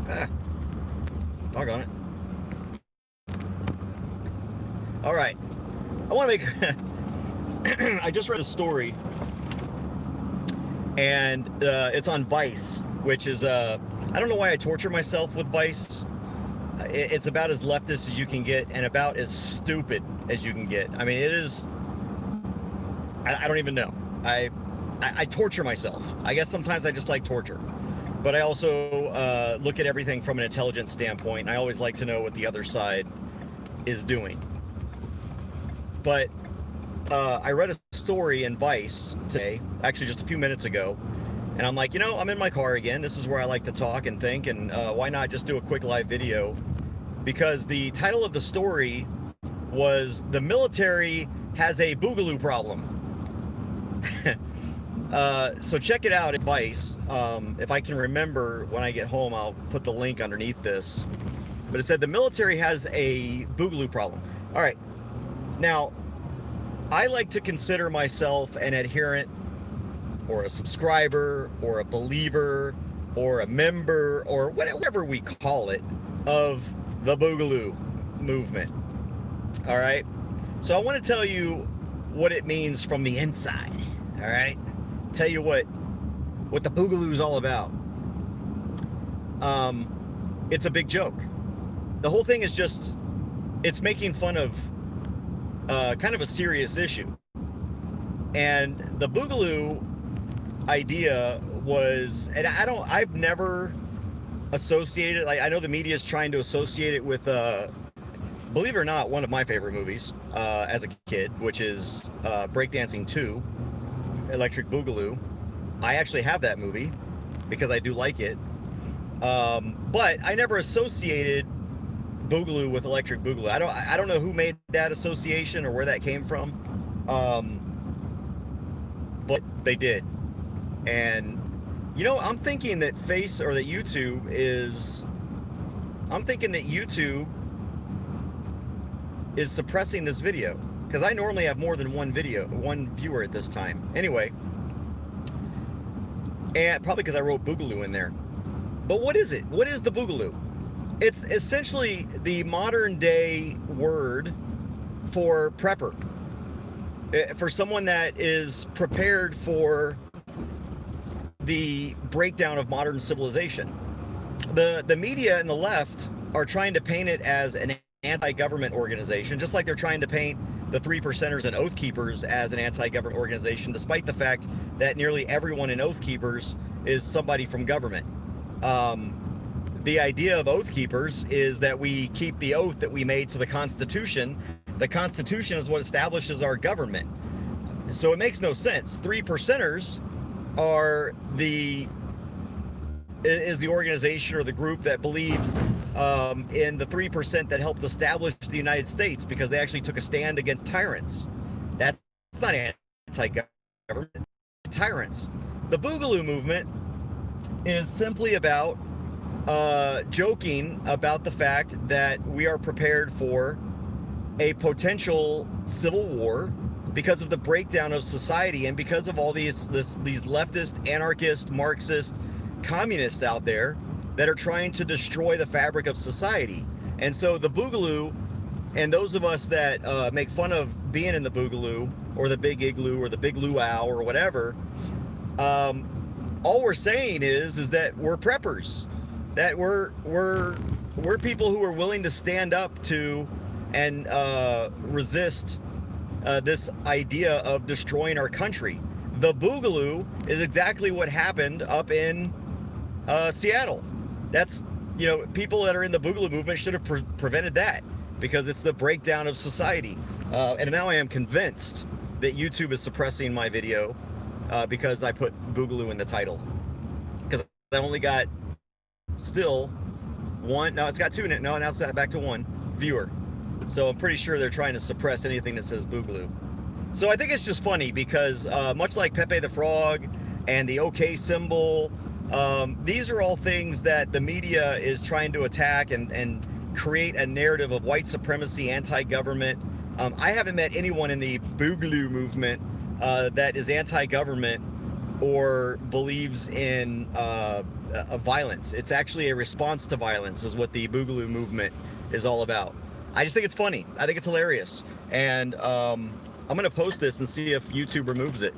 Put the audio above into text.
Ah, doggone it. All right. I want to make. I just read a story, and it's on Vice, which is I don't know why I torture myself with Vice. It's about as leftist as you can get, and about as stupid as you can get. I mean, it is. I don't even know. I torture myself. I guess sometimes I just like torture, but I also look at everything from an intelligence standpoint. And I always like to know what the other side is doing. But I read a story in Vice today, actually just a few minutes ago, and I'm like, I'm in my car again. This is where I like to talk and think, and why not just do a quick live video? Because the title of the story was "The Military Has a Boogaloo Problem." So check it out at Vice. If I can remember when I get home, I'll put the link underneath this. But it said the military has a boogaloo problem. All right. Now, I like to consider myself an adherent or a subscriber or a believer or a member or whatever we call it of the Boogaloo movement. All right. So I want to tell you what it means from the inside. All right. Tell you what the Boogaloo is all about. It's a big joke. The whole thing is just, it's making fun of kind of a serious issue. And the Boogaloo idea was, and I've never associated, like, I know the media is trying to associate it with, believe it or not, one of my favorite movies as a kid, which is Breakdancing 2, Electric Boogaloo. I actually have that movie because I do like it. But I never associated Boogaloo with Electric Boogaloo. I don't know who made that association or where that came from. But they did. And I'm thinking that YouTube is suppressing this video, because I normally have more than one viewer at this time. Anyway, and probably because I wrote Boogaloo in there. But what is it? What is the Boogaloo? It's essentially the modern day word for prepper. For someone that is prepared for the breakdown of modern civilization. The media and the left are trying to paint it as an anti-government organization, just like they're trying to paint the Three Percenters and Oath Keepers as an anti-government organization, despite the fact that nearly everyone in Oath Keepers is somebody from government. The idea of Oath Keepers is that we keep the oath that we made to the Constitution. The Constitution is what establishes our government. So it makes no sense. Three Percenters is the organization or the group that believes in the 3% that helped establish the United States, because they actually took a stand against tyrants. That's not anti-government. Tyrants. The Boogaloo movement is simply about joking about the fact that we are prepared for a potential civil war because of the breakdown of society and because of all these leftist, anarchist, Marxist, communists out there that are trying to destroy the fabric of society. And so the Boogaloo, and those of us that make fun of being in the Boogaloo or the Big Igloo or the Big Luau or whatever, all we're saying is that we're preppers, that we're people who are willing to stand up to and resist this idea of destroying our country. The Boogaloo is exactly what happened up in Seattle. That's, people that are in the Boogaloo movement should have prevented that, because it's the breakdown of society. And now I am convinced that YouTube is suppressing my video because I put Boogaloo in the title. Because I only got still one, no, it's got two, no, now it's back to one viewer. So I'm pretty sure they're trying to suppress anything that says Boogaloo. So I think it's just funny because much like Pepe the Frog and the OK symbol, these are all things that the media is trying to attack and create a narrative of white supremacy, anti-government. I haven't met anyone in the Boogaloo movement that is anti-government or believes in violence. It's actually a response to violence, is what the Boogaloo movement is all about. I just think it's funny. I think it's hilarious, and I'm gonna post this and see if YouTube removes it.